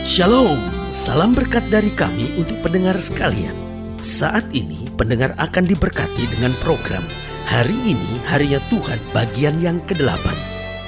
Shalom, salam berkat dari kami untuk pendengar sekalian. Saat ini pendengar akan diberkati dengan program Hari Ini Harinya Tuhan bagian yang ke-8.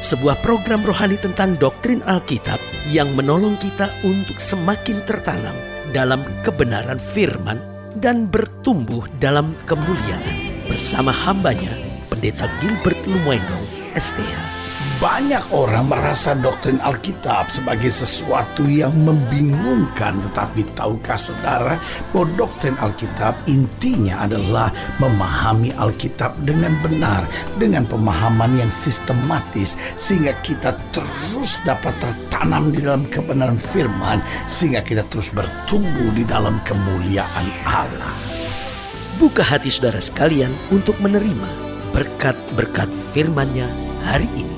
Sebuah program rohani tentang doktrin Alkitab yang menolong kita untuk semakin tertanam dalam kebenaran firman dan bertumbuh dalam kemuliaan. Bersama hambanya, Pendeta Gilbert Lumwendo, STH. Banyak orang merasa doktrin Alkitab sebagai sesuatu yang membingungkan. Tetapi tahukah saudara bahwa doktrin Alkitab intinya adalah memahami Alkitab dengan benar, dengan pemahaman yang sistematis, sehingga kita terus dapat tertanam di dalam kebenaran firman, sehingga kita terus bertumbuh di dalam kemuliaan Allah. Buka hati saudara sekalian untuk menerima berkat-berkat firman-Nya hari ini.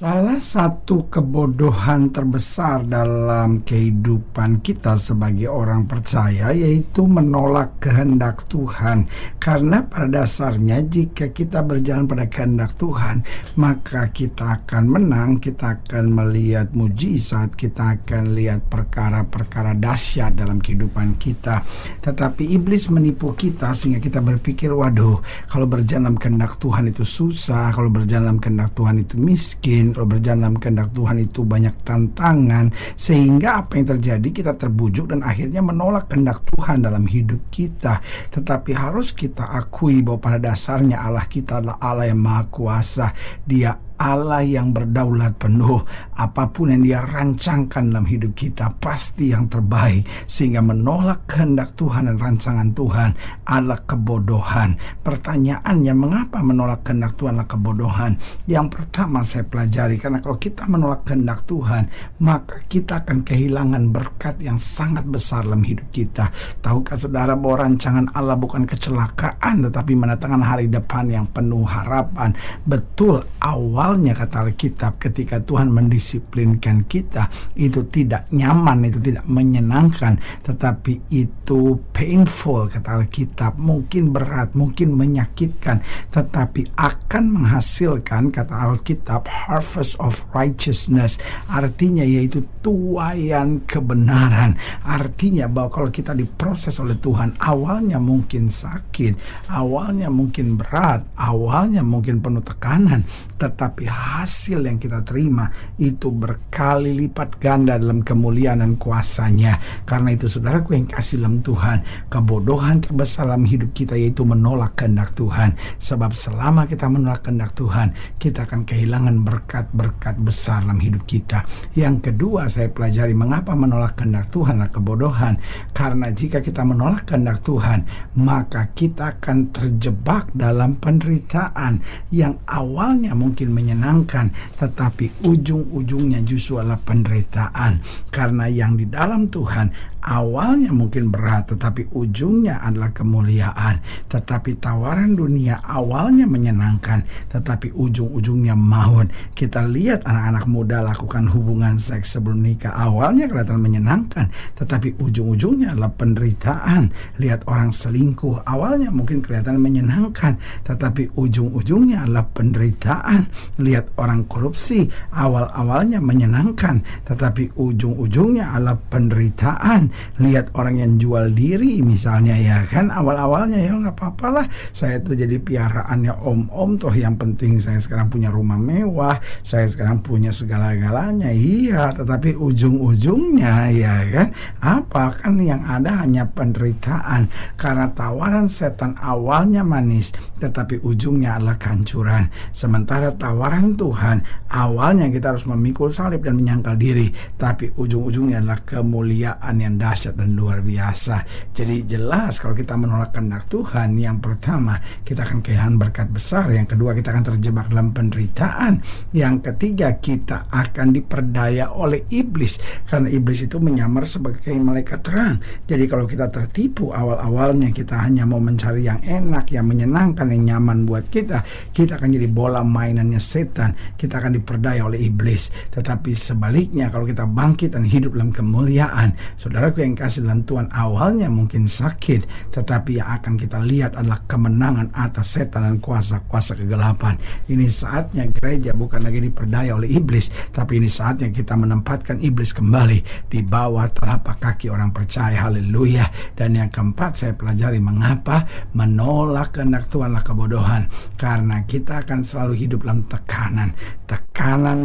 Salah satu kebodohan terbesar dalam kehidupan kita sebagai orang percaya yaitu menolak kehendak Tuhan. Karena pada dasarnya jika kita berjalan pada kehendak Tuhan, maka kita akan menang, kita akan melihat mujizat, kita akan lihat perkara-perkara dahsyat dalam kehidupan kita. Tetapi iblis menipu kita sehingga kita berpikir, waduh, kalau berjalan dalam kehendak Tuhan itu susah, kalau berjalan dalam kehendak Tuhan itu miskin, kalau berjalan dalam kehendak Tuhan itu banyak tantangan, sehingga apa yang terjadi, kita terbujuk dan akhirnya menolak kehendak Tuhan dalam hidup kita. Tetapi harus kita akui bahwa pada dasarnya Allah kita adalah Allah yang Maha Kuasa. Dia Allah yang berdaulat penuh. Apapun yang Dia rancangkan dalam hidup kita pasti yang terbaik. Sehingga menolak kehendak Tuhan dan rancangan Tuhan adalah kebodohan. Pertanyaannya, mengapa menolak kehendak Tuhan adalah kebodohan? Yang pertama saya pelajari, karena kalau kita menolak kehendak Tuhan, maka kita akan kehilangan berkat yang sangat besar dalam hidup kita. Tahukah saudara bahwa rancangan Allah bukan kecelakaan, tetapi mendatangkan hari depan yang penuh harapan. Betul, awalnya kata Alkitab ketika Tuhan mendisiplinkan kita, itu tidak nyaman, itu tidak menyenangkan, tetapi itu painful kata Alkitab, mungkin berat, mungkin menyakitkan, tetapi akan menghasilkan kata Alkitab harvest of righteousness, artinya yaitu tuaian kebenaran. Artinya bahwa kalau kita diproses oleh Tuhan, awalnya mungkin sakit, awalnya mungkin berat, awalnya mungkin penuh tekanan, tetapi hasil yang kita terima itu berkali lipat ganda dalam kemuliaan dan kuasa-Nya. Karena itu saudaraku yang kasih dalam Tuhan, kebodohan terbesar dalam hidup kita yaitu menolak kehendak Tuhan. Sebab selama kita menolak kehendak Tuhan, kita akan kehilangan berkat-berkat besar dalam hidup kita. Yang kedua saya pelajari, mengapa menolak kehendak Tuhan adalah kebodohan. Karena jika kita menolak kehendak Tuhan, maka kita akan terjebak dalam penderitaan yang awalnya mungkin menyenangkan, tetapi ujung-ujungnya justru adalah penderitaan. Karena yang di dalam Tuhan awalnya mungkin berat, tetapi ujungnya adalah kemuliaan. Tetapi tawaran dunia awalnya menyenangkan, tetapi ujung-ujungnya maut. Kita lihat anak-anak muda lakukan hubungan seks sebelum nikah, awalnya kelihatan menyenangkan, tetapi ujung-ujungnya adalah penderitaan. Lihat orang selingkuh, awalnya mungkin kelihatan menyenangkan, tetapi ujung-ujungnya adalah penderitaan. Lihat orang korupsi, awal-awalnya menyenangkan, tetapi ujung-ujungnya adalah penderitaan. Lihat orang yang jual diri misalnya, ya kan, awal-awalnya ya nggak apa-apalah, saya tuh jadi piaraannya om-om, toh yang penting saya sekarang punya rumah mewah, saya sekarang punya segala-galanya, iya, tetapi ujung-ujungnya ya kan, apa kan yang ada hanya penderitaan. Karena tawaran setan awalnya manis, tetapi ujungnya adalah kehancuran. Sementara tawaran Tuhan awalnya kita harus memikul salib dan menyangkal diri, tapi ujung-ujungnya adalah kemuliaan yang dahsyat dan luar biasa. Jadi jelas kalau kita menolak kehendak Tuhan, yang pertama kita akan kehilangan berkat besar, yang kedua kita akan terjebak dalam penderitaan, yang ketiga kita akan diperdaya oleh iblis, karena iblis itu menyamar sebagai malaikat terang. Jadi kalau kita tertipu awal-awalnya, kita hanya mau mencari yang enak, yang menyenangkan, yang nyaman buat kita, kita akan jadi bola mainannya setan, kita akan diperdaya oleh iblis. Tetapi sebaliknya, kalau kita bangkit dan hidup dalam kemuliaan, saudaraku yang kasih dalam Tuhan, awalnya mungkin sakit, tetapi yang akan kita lihat adalah kemenangan atas setan dan kuasa-kuasa kegelapan. Ini saatnya gereja bukan lagi diperdaya oleh iblis, tapi ini saatnya kita menempatkan iblis kembali di bawah telapak kaki orang percaya. Haleluya. Dan yang keempat, saya pelajari mengapa menolak kehendak Tuhanlah kebodohan. Karena kita akan selalu hidup dalam tekanan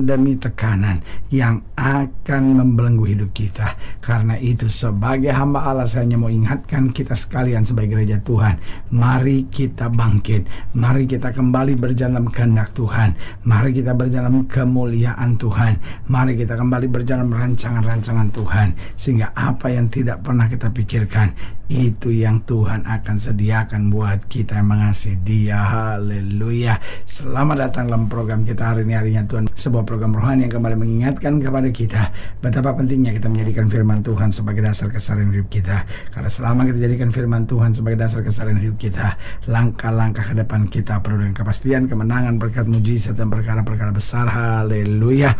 demi tekanan yang akan membelenggu hidup kita. Karena itu, sebagai hamba Allah, saya hanya mau ingatkan kita sekalian sebagai gereja Tuhan, mari kita bangkit, mari kita kembali berjalan dalam kehendak Tuhan, mari kita berjalan dalam kemuliaan Tuhan, mari kita kembali berjalan rancangan-rancangan Tuhan, sehingga apa yang tidak pernah kita pikirkan, itu yang Tuhan akan sediakan buat kita yang mengasihi Dia. Haleluya. Selamat datang dalam program kita hari ini, harinya Tuhan, sebuah program rohani yang kembali mengingatkan kepada kita betapa pentingnya kita menjadikan firman Tuhan sebagai dasar keseharian hidup kita. Karena selama kita jadikan firman Tuhan sebagai dasar keseharian hidup kita, langkah-langkah ke depan kita penuh dengan kepastian, kemenangan, berkat, mujizat, dan perkara-perkara besar. Haleluya.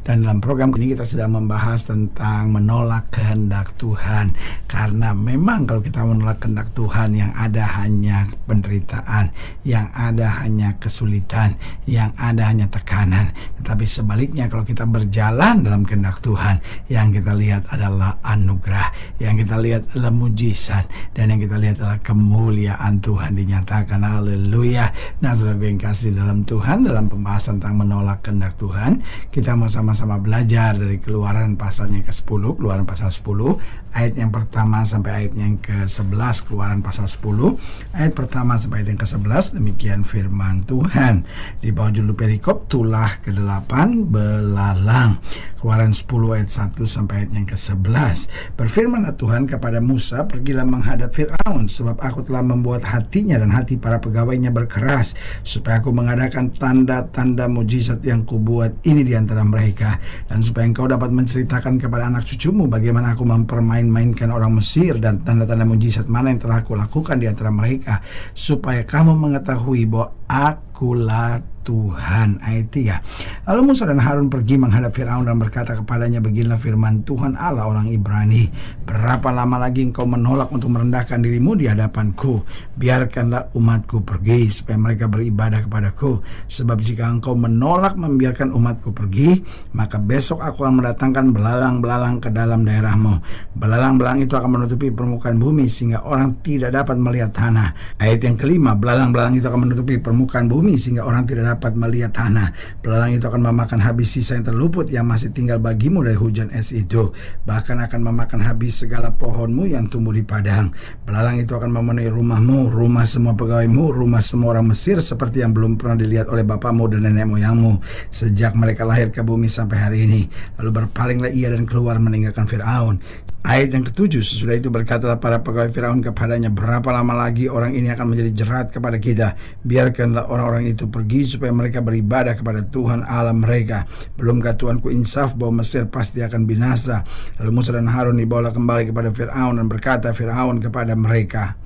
Dan dalam program ini kita sedang membahas tentang menolak kehendak Tuhan. Karena memang kalau kita menolak kehendak Tuhan, yang ada hanya penderitaan, yang ada hanya kesulitan, yang ada hanya tekanan. Tetapi sebaliknya, kalau kita berjalan dalam kehendak Tuhan, yang kita lihat adalah anugerah, yang kita lihat adalah mujizat, dan yang kita lihat adalah kemuliaan Tuhan dinyatakan. Haleluya. Nah, saudara yang kasih dalam Tuhan, dalam pembahasan tentang menolak kehendak Tuhan, kita mau sama-sama belajar dari Keluaran pasalnya yang ke-10, Keluaran pasal 10, ayat yang pertama sampai ayat yang ke-11. Keluaran pasal 10, ayat pertama sampai ayat yang ke-11. Demikian firman Tuhan di bawah judul perikop tulah ke-8 belalang. Keluaran 10 ayat 1 sampai ayat yang ke-11. Berfirmanlah Tuhan kepada Musa, pergilah menghadap Fir'aun, sebab aku telah membuat hatinya dan hati para pegawainya berkeras, supaya aku mengadakan tanda-tanda mujizat yang kubuat ini di antara mereka, dan supaya engkau dapat menceritakan kepada anak cucumu bagaimana aku mempermain-mainkan orang Mesir dan tanda-tanda mujizat mana yang telah aku lakukan di antara mereka, supaya kamu mengetahui bahwa akulah Tuhan. Ayat 3. Lalu Musa dan Harun pergi menghadap Fir'aun dan berkata kepadanya, beginilah firman Tuhan Allah orang Ibrani, berapa lama lagi engkau menolak untuk merendahkan dirimu di hadapanku? Biarkanlah umatku pergi, supaya mereka beribadah kepadaku. Sebab jika engkau menolak membiarkan umatku pergi, maka besok aku akan mendatangkan belalang-belalang ke dalam daerahmu. Belalang-belalang itu akan menutupi permukaan bumi, sehingga orang tidak dapat melihat tanah. Ayat yang kelima, belalang-belalang itu akan menutupi permukaan bumi, sehingga orang tidak dapat melihat tanah. Belalang itu akan memakan habis sisa yang terluput yang masih tinggal bagimu dari hujan es itu, bahkan akan memakan habis segala pohonmu yang tumbuh di padang. Belalang itu akan memenuhi rumahmu, rumah semua pegawaimu, rumah semua orang Mesir, seperti yang belum pernah dilihat oleh bapamu dan nenek moyangmu sejak mereka lahir ke bumi sampai hari ini. Lalu berpalinglah ia dan keluar meninggalkan Fir'aun. Ayat yang ke-7, sesudah itu berkatalah para pegawai Firaun kepadanya, berapa lama lagi orang ini akan menjadi jerat kepada kita? Biarkanlah orang-orang itu pergi supaya mereka beribadah kepada Tuhan Allah mereka. Belumkah Tuhanku insaf bahwa Mesir pasti akan binasa? Lalu Musa dan Harun dibawalah kembali kepada Firaun, dan berkata Firaun kepada mereka,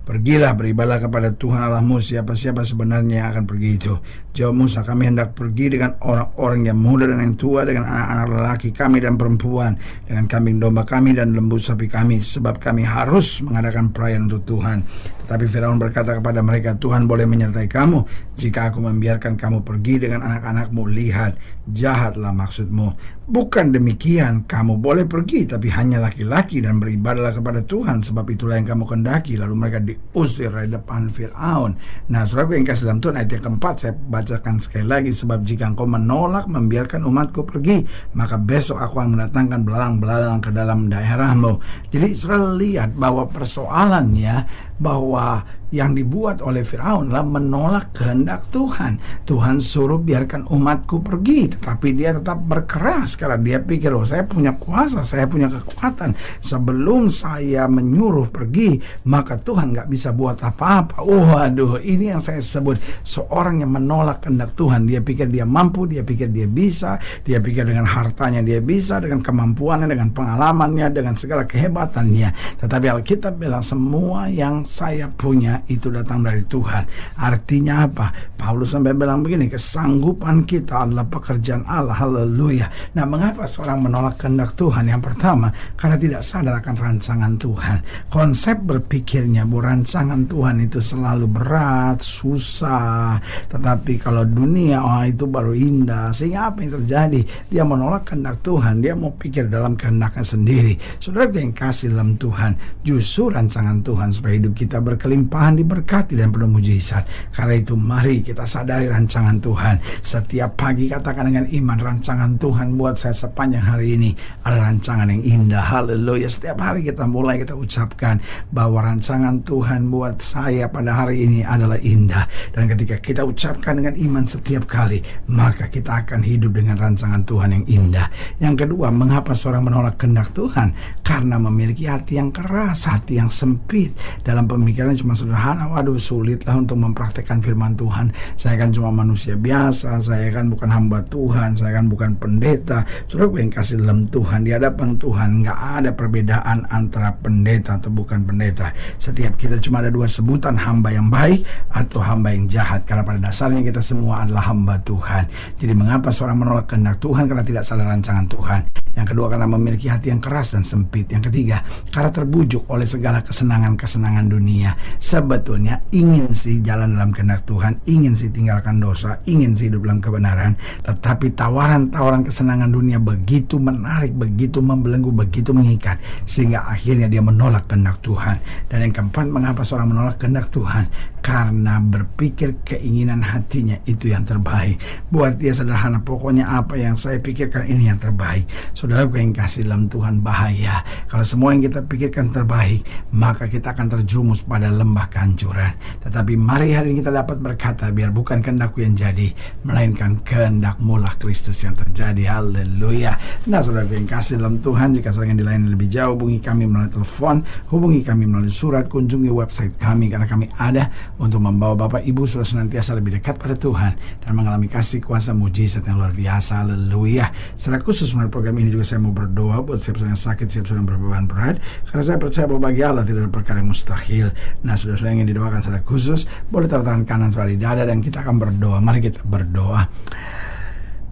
pergilah beribadah kepada Tuhan Allahmu. Siapa-siapa sebenarnya yang akan pergi itu? Jawab Musa, kami hendak pergi dengan orang-orang yang muda dan yang tua, dengan anak-anak lelaki kami dan perempuan, dengan kambing domba kami dan lembu sapi kami, sebab kami harus mengadakan perayaan untuk Tuhan. Tetapi Firaun berkata kepada mereka, Tuhan boleh menyertai kamu jika aku membiarkan kamu pergi dengan anak-anakmu. Lihat, jahatlah maksudmu. Bukan demikian, kamu boleh pergi, tapi hanya laki-laki, dan beribadahlah kepada Tuhan, sebab itulah yang kamu kendaki. Lalu mereka diusir dari depan Fir'aun. Nah, saudara yang kasih dalam Tuhan, ayat yang keempat saya bacakan sekali lagi. Sebab jika engkau menolak membiarkan umatku pergi, maka besok aku akan mendatangkan belalang-belalang ke dalam daerahmu. Jadi saudara lihat bahwa persoalannya, bahwa yang dibuat oleh Firaun adalah menolak kehendak Tuhan. Tuhan suruh biarkan umatku pergi, tetapi dia tetap berkeras karena dia pikir, oh saya punya kuasa, saya punya kekuatan. Sebelum saya menyuruh pergi, maka Tuhan gak bisa buat apa-apa. Waduh, ini yang saya sebut seorang yang menolak kehendak Tuhan. Dia pikir dia mampu, dia pikir dia bisa, dia pikir dengan hartanya dia bisa, dengan kemampuannya, dengan pengalamannya, dengan segala kehebatannya. Tetapi Alkitab bilang semua yang saya punya semuanya itu datang dari Tuhan. Artinya apa? Paulus sampai bilang begini, kesanggupan kita adalah pekerjaan Allah. Haleluya. Nah, mengapa seorang menolak kehendak Tuhan? Yang pertama, karena tidak sadar akan rancangan Tuhan. Konsep berpikirnya bahwa rancangan Tuhan itu selalu berat, susah. Tetapi kalau dunia, itu baru indah. Sehingga apa yang terjadi? Dia menolak kehendak Tuhan. Dia mau pikir dalam kehendaknya sendiri. Saudara yang kasih dalam Tuhan, justru rancangan Tuhan supaya hidup kita berkelimpahan, diberkati dan penuh mujizat. Karena itu mari kita sadari rancangan Tuhan. Setiap pagi katakan dengan iman, rancangan Tuhan buat saya sepanjang hari ini ada rancangan yang indah. Haleluya. Setiap hari kita mulai kita ucapkan bahwa rancangan Tuhan buat saya pada hari ini adalah indah. Dan ketika kita ucapkan dengan iman setiap kali, maka kita akan hidup dengan rancangan Tuhan yang indah. Yang kedua, mengapa seorang menolak kehendak Tuhan? Karena memiliki hati yang keras, hati yang sempit. Dalam pemikiran cuma sederhana, waduh sulitlah untuk mempraktekkan firman Tuhan. Saya kan cuma manusia biasa, saya kan bukan hamba Tuhan, saya kan bukan pendeta. Saudara yang kasih dalam Tuhan, di hadapan Tuhan nggak ada perbedaan antara pendeta atau bukan pendeta. Setiap kita cuma ada dua sebutan, hamba yang baik atau hamba yang jahat. Karena pada dasarnya kita semua adalah hamba Tuhan. Jadi mengapa seorang menolak kehendak Tuhan? Karena tidak sadar rancangan Tuhan. Yang kedua, karena memiliki hati yang keras dan sempit. Yang ketiga, karena terbujuk oleh segala kesenangan-kesenangan dunia. Sebetulnya ingin sih jalan dalam kehendak Tuhan, ingin sih tinggalkan dosa, ingin sih hidup dalam kebenaran. Tetapi tawaran-tawaran kesenangan dunia begitu menarik, begitu membelenggu, begitu mengikat, sehingga akhirnya dia menolak kehendak Tuhan. Dan yang keempat, mengapa seorang menolak kehendak Tuhan? Karena berpikir keinginan hatinya itu yang terbaik. Buat dia sederhana, pokoknya apa yang saya pikirkan ini yang terbaik. Saudara yang kasih dalam Tuhan, bahaya. Kalau semua yang kita pikirkan terbaik, maka kita akan terjerumus pada lembah kehancuran. Tetapi mari hari ini kita dapat berkata, biar bukan kehendakku yang jadi, melainkan kehendak-Mu lah Kristus yang terjadi. Haleluya. Nah, saudara yang kasih dalam Tuhan, jika saudara yang dilayani lebih jauh, hubungi kami melalui telepon, hubungi kami melalui surat, kunjungi website kami, karena kami ada untuk membawa Bapak Ibu saudara senantiasa lebih dekat pada Tuhan dan mengalami kasih kuasa mujizat yang luar biasa. Haleluya. Secara khusus melalui program ini juga saya mau berdoa buat siapa yang sakit, siapa yang berbeban berat, karena saya percaya bahwa bagi Allah tidak ada perkara yang mustahil. Nah, saudara-saudara yang ingin didoakan secara khusus, boleh taruh tangan kanan saudara di dada dan kita akan berdoa. Mari kita berdoa.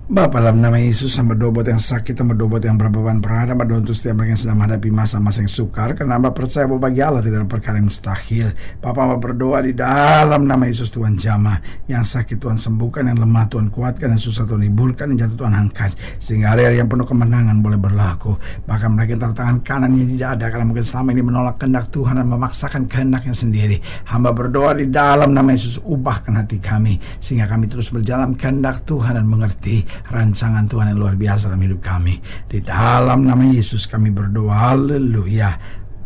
Bapa, dalam nama Yesus, hamba doa buat yang sakit, hamba doa buat yang berbeban berat, hamba doa untuk setiap mereka yang sedang menghadapi masa-masa yang sukar, karena hamba percaya bahwa bagi Allah tidak ada perkara yang mustahil. Bapa, hamba berdoa di dalam nama Yesus, Tuhan jamah yang sakit Tuhan sembuhkan, yang lemah Tuhan kuatkan, yang susah Tuhan liburkan, yang jatuh Tuhan angkat, sehingga hari-hari yang penuh kemenangan boleh berlaku. Bahkan mereka yang taruh tangan kanannya di dada karena mungkin selama ini menolak kehendak Tuhan dan memaksakan kehendaknya sendiri, hamba berdoa di dalam nama Yesus, ubahkan hati kami sehingga kami terus berjalan kehendak Tuhan dan mengerti rancangan Tuhan yang luar biasa dalam hidup kami. Di dalam nama Yesus kami berdoa. Haleluya.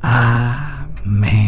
Amin.